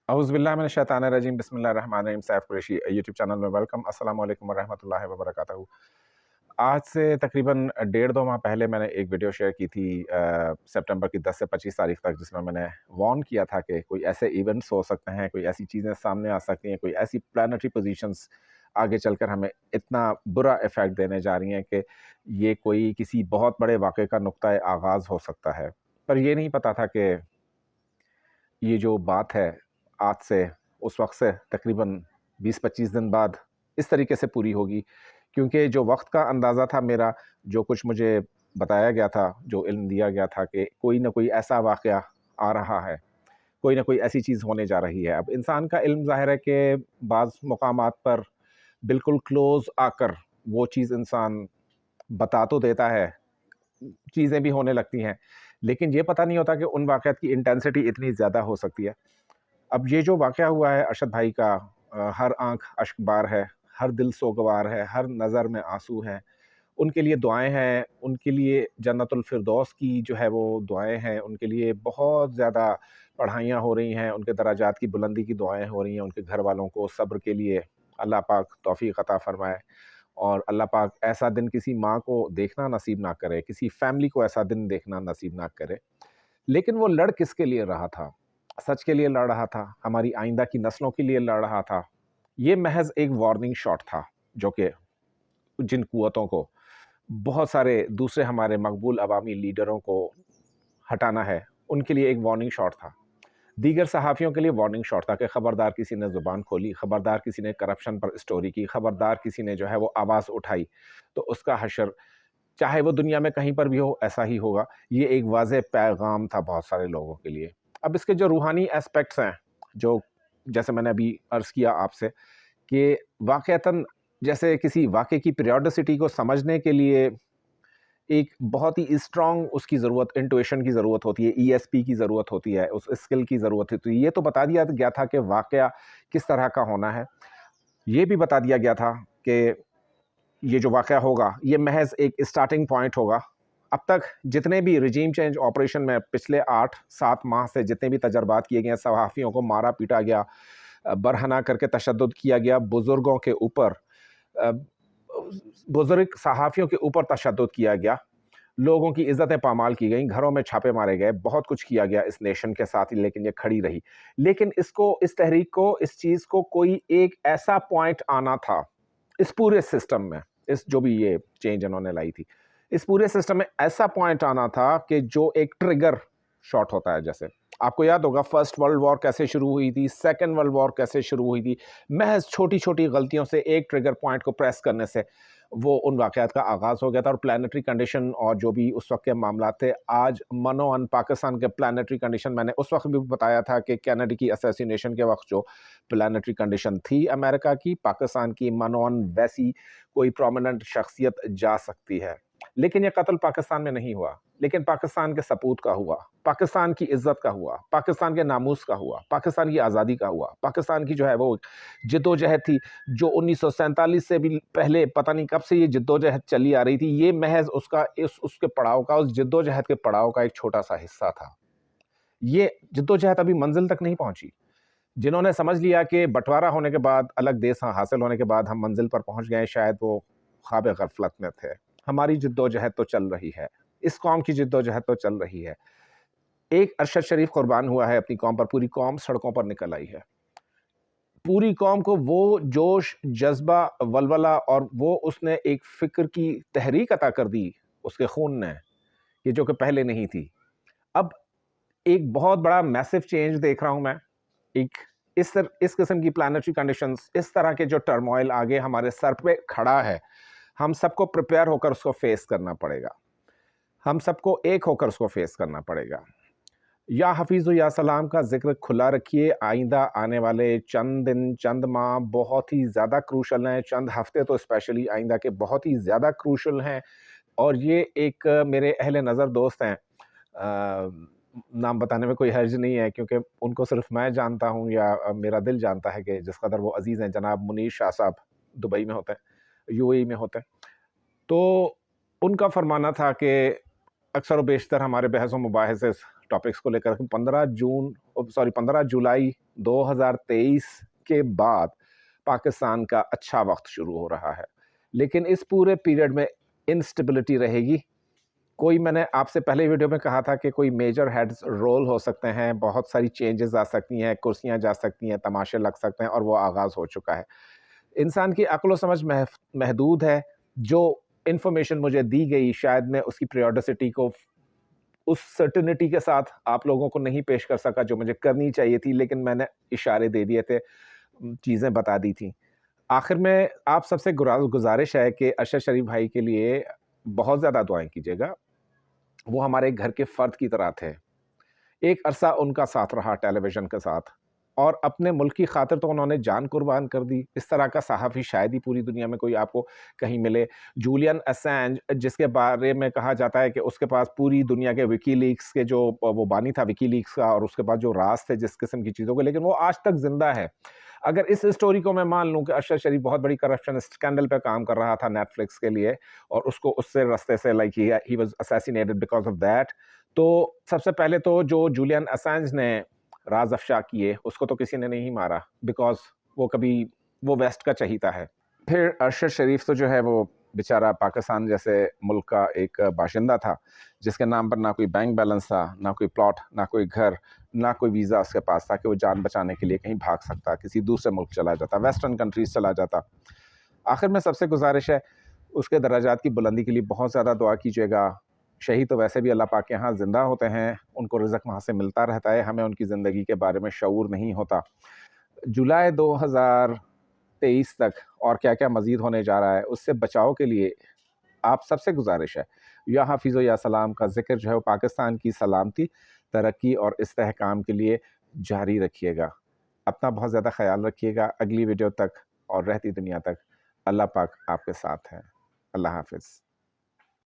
اعوذ باللہ من الشیطان الرجیم، بسم اللہ الرحمن الرحیم۔ سیف قریشی یوٹیوب چینل میں ویلکم۔ السلام علیکم ورحمۃ اللہ وبرکاتہ۔ آج سے تقریباً 1.5-2 ماہ پہلے میں نے ایک ویڈیو شیئر کی تھی سپٹمبر کی 10 سے 25 تاریخ تک، جس میں میں نے وارن کیا تھا کہ کوئی ایسے ایونٹس ہو سکتے ہیں، کوئی ایسی چیزیں سامنے آ سکتی ہیں، کوئی ایسی پلانٹری پوزیشنز آگے چل کر ہمیں اتنا برا ایفیکٹ دینے جا رہی ہیں کہ یہ کوئی کسی بہت بڑے واقعے کا نقطۂ آغاز ہو سکتا ہے۔ پر یہ نہیں پتا تھا کہ یہ جو بات ہے آج سے اس وقت سے تقریباً 20-25 دن بعد اس طریقے سے پوری ہوگی، کیونکہ جو وقت کا اندازہ تھا میرا، جو کچھ مجھے بتایا گیا تھا، جو علم دیا گیا تھا کہ کوئی نہ کوئی ایسا واقعہ آ رہا ہے، کوئی نہ کوئی ایسی چیز ہونے جا رہی ہے۔ اب انسان کا علم ظاہر ہے کہ بعض مقامات پر بالکل کلوز آ کر وہ چیز انسان بتا تو دیتا ہے، چیزیں بھی ہونے لگتی ہیں، لیکن یہ پتہ نہیں ہوتا کہ ان واقعات کی انٹینسٹی اتنی زیادہ ہو سکتی ہے۔ اب یہ جو واقعہ ہوا ہے ارشد بھائی کا، ہر آنکھ اشک بار ہے، ہر دل سوگوار ہے، ہر نظر میں آنسو ہیں، ان کے لیے دعائیں ہیں، ان کے لیے جنت الفردوس کی جو ہے وہ دعائیں ہیں، ان کے لیے بہت زیادہ پڑھائیاں ہو رہی ہیں، ان کے درجات کی بلندی کی دعائیں ہو رہی ہیں، ان کے گھر والوں کو صبر کے لیے اللہ پاک توفیق عطا فرمائے، اور اللہ پاک ایسا دن کسی ماں کو دیکھنا نصیب نہ کرے، کسی فیملی کو ایسا دن دیکھنا نصیب نہ کرے۔ لیکن وہ لڑ کس کے لیے رہا تھا؟ سچ کے لیے لڑ رہا تھا، ہماری آئندہ کی نسلوں کے لیے لڑ رہا تھا۔ یہ محض ایک وارننگ شاٹ تھا، جو کہ جن قوتوں کو بہت سارے دوسرے ہمارے مقبول عوامی لیڈروں کو ہٹانا ہے، ان کے لیے ایک وارننگ شاٹ تھا۔ دیگر صحافیوں کے لیے وارننگ شاٹ تھا کہ خبردار کسی نے زبان کھولی، خبردار کسی نے کرپشن پر اسٹوری کی، خبردار کسی نے جو ہے وہ آواز اٹھائی، تو اس کا حشر چاہے وہ دنیا میں کہیں پر بھی ہو ایسا ہی ہوگا۔ یہ ایک واضح پیغام تھا بہت سارے لوگوں کے لیے۔ اب اس کے جو روحانی اسپیکٹس ہیں، جو جیسے میں نے ابھی عرض کیا آپ سے کہ واقعتاً جیسے کسی واقعے کی پیریوڈسٹی کو سمجھنے کے لیے ایک بہت ہی اسٹرانگ اس کی ضرورت، انٹویشن کی ضرورت ہوتی ہے، ای ایس پی کی ضرورت ہوتی ہے، اس اسکل کی ضرورت ہوتی ہے۔ یہ تو بتا دیا گیا تھا کہ واقعہ کس طرح کا ہونا ہے، یہ بھی بتا دیا گیا تھا کہ یہ جو واقعہ ہوگا یہ محض ایک اسٹارٹنگ پوائنٹ ہوگا۔ اب تک جتنے بھی رجیم چینج آپریشن میں پچھلے 8-7 ماہ سے جتنے بھی تجربات کیے گئے، صحافیوں کو مارا پیٹا گیا، برہنہ کر کے تشدد کیا گیا، بزرگوں کے اوپر، بزرگ صحافیوں کے اوپر تشدد کیا گیا، لوگوں کی عزتیں پامال کی گئیں، گھروں میں چھاپے مارے گئے، بہت کچھ کیا گیا اس نیشن کے ساتھ، لیکن یہ کھڑی رہی۔ لیکن اس تحریک کو، اس چیز کو کوئی ایک ایسا پوائنٹ آنا تھا اس پورے سسٹم میں، اس جو بھی یہ چینج انہوں نے لائی تھی، اس پورے سسٹم میں ایسا پوائنٹ آنا تھا کہ جو ایک ٹریگر شاٹ ہوتا ہے۔ جیسے آپ کو یاد ہوگا فرسٹ ورلڈ وار کیسے شروع ہوئی تھی، سیکنڈ ورلڈ وار کیسے شروع ہوئی تھی، محض چھوٹی چھوٹی غلطیوں سے، ایک ٹریگر پوائنٹ کو پریس کرنے سے وہ ان واقعات کا آغاز ہو گیا تھا۔ اور پلانیٹری کنڈیشن اور جو بھی اس وقت کے معاملات تھے، آج منوان پاکستان کے پلانیٹری کنڈیشن، میں نے اس وقت بھی بتایا تھا کہ کینیڈی کی اسیسینیشن کے وقت جو پلانیٹری کنڈیشن تھی امریکہ کی، پاکستان کی منوان ویسی کوئی پرومیننٹ شخصیت جا سکتی ہے۔ لیکن یہ قتل پاکستان میں نہیں ہوا، لیکن پاکستان کے سپوت کا ہوا، پاکستان کی عزت کا ہوا، پاکستان کے ناموس کا ہوا، پاکستان کی آزادی کا ہوا، پاکستان کی جو ہے وہ جدوجہد تھی، جو 1947 سے بھی پہلے پتہ نہیں کب سے یہ جدوجہد چلی آ رہی تھی، یہ محض اس کے پڑاؤ کا، اس جدوجہد کے پڑاؤ کا ایک چھوٹا سا حصہ تھا۔ یہ جدوجہد ابھی منزل تک نہیں پہنچی۔ جنہوں نے سمجھ لیا کہ بٹوارہ ہونے کے بعد، الگ دیس حاصل ہونے کے بعد ہم منزل پر پہنچ گئے، شاید وہ خواب غفلت میں تھے۔ ہماری جدوجہد تو چل رہی ہے، اس قوم کی جدوجہد تو چل رہی ہے۔ ایک ارشد شریف قربان ہوا ہے اپنی قوم پر، پوری قوم سڑکوں پر نکل آئی ہے۔ پوری قوم کو وہ جوش، جذبہ، ولولہ، اور وہ اس نے ایک فکر کی تحریک عطا کر دی اس کے خون نے، یہ جو کہ پہلے نہیں تھی۔ اب ایک بہت بڑا میسو چینج دیکھ رہا ہوں میں، ایک اس قسم کی پلانیٹری کنڈیشنز، اس طرح کے جو ٹرموائل آگے ہمارے سر پہ کھڑا ہے، ہم سب کو پریپیئر ہو کر اس کو فیس کرنا پڑے گا، ہم سب کو ایک ہو کر اس کو فیس کرنا پڑے گا۔ یا حفیظ و یا سلام کا ذکر کھلا رکھیے، آئندہ آنے والے چند دن، چند ماہ بہت ہی زیادہ کروشل ہیں، چند ہفتے تو اسپیشلی آئندہ کے بہت ہی زیادہ کروشل ہیں۔ اور یہ ایک میرے اہل نظر دوست ہیں، نام بتانے میں کوئی حرج نہیں ہے کیونکہ ان کو صرف میں جانتا ہوں یا میرا دل جانتا ہے کہ جس قدر وہ عزیز ہیں، جناب منیر شاہ صاحب دبئی میں ہوتے ہیں، یو اے ای میں ہوتے ہیں۔ تو ان کا فرمانا تھا کہ اکثر و بیشتر ہمارے بحث و مباحث ٹاپکس کو لے کر 15 جولائی 2023 کے بعد پاکستان کا اچھا وقت شروع ہو رہا ہے، لیکن اس پورے پیریڈ میں انسٹیبلٹی رہے گی. کوئی میں نے آپ سے پہلے ویڈیو میں کہا تھا کہ کوئی میجر ہیڈز رول ہو سکتے ہیں، بہت ساری چینجز آ سکتی ہیں، کرسیاں جا سکتی ہیں، تماشے لگ سکتے ہیں، اور وہ آغاز ہو چکا ہے. انسان کی عقل و سمجھ محدود ہے. جو انفارمیشن مجھے دی گئی شاید میں اس کی پریوڈسٹی کو اس سرٹنٹی کے ساتھ آپ لوگوں کو نہیں پیش کر سکا جو مجھے کرنی چاہیے تھی، لیکن میں نے اشارے دے دیے تھے، چیزیں بتا دی تھیں. آخر میں آپ سب سے گزارش ہے کہ ارشد شریف بھائی کے لیے بہت زیادہ دعائیں کیجیے گا. وہ ہمارے گھر کے فرد کی طرح تھے. ایک عرصہ ان کا ساتھ رہا ٹیلی ویژن کے ساتھ، اور اپنے ملک کی خاطر تو انہوں نے جان قربان کر دی. اس طرح کا صحافی شاید ہی پوری دنیا میں کوئی آپ کو کہیں ملے. جولین اسانج، جس کے بارے میں کہا جاتا ہے کہ اس کے پاس پوری دنیا کے وکی لیکس کے جو وہ بانی تھا وکی لیکس کا، اور اس کے بعد جو راز تھے جس قسم کی چیزوں کے، لیکن وہ آج تک زندہ ہے. اگر اس اسٹوری کو میں مان لوں کہ ارشد شریف بہت بڑی کرپشن اسکینڈل پہ کام کر رہا تھا نیٹ فلکس کے لیے، اور اس کو اس سے رستے سے like he was assassinated because of that, تو سب سے پہلے تو جو جولین اسانج نے راز افشا کیے اس کو تو کسی نے نہیں مارا، بیکاز وہ کبھی وہ ویسٹ کا چہیتا ہے. پھر ارشد شریف تو جو ہے وہ بیچارہ پاکستان جیسے ملک کا ایک باشندہ تھا جس کے نام پر نہ کوئی بینک بیلنس تھا، نہ کوئی پلاٹ، نہ کوئی گھر، نہ کوئی ویزا اس کے پاس تھا کہ وہ جان بچانے کے لیے کہیں بھاگ سکتا، کسی دوسرے ملک چلا جاتا، ویسٹرن کنٹریز چلا جاتا. آخر میں سب سے گزارش ہے اس کے درجات کی بلندی کے لیے بہت زیادہ دعا کیجیے گا. شہید تو ویسے بھی اللہ پاک کے ہاں زندہ ہوتے ہیں، ان کو رزق وہاں سے ملتا رہتا ہے، ہمیں ان کی زندگی کے بارے میں شعور نہیں ہوتا. جولائی 2023 تک اور کیا کیا مزید ہونے جا رہا ہے اس سے بچاؤ کے لیے آپ سب سے گزارش ہے یا حافظ و یا سلام کا ذکر جو ہے وہ پاکستان کی سلامتی، ترقی اور استحکام کے لیے جاری رکھیے گا. اپنا بہت زیادہ خیال رکھیے گا. اگلی ویڈیو تک اور رہتی دنیا تک اللہ پاک آپ کے ساتھ ہے. اللہ حافظ.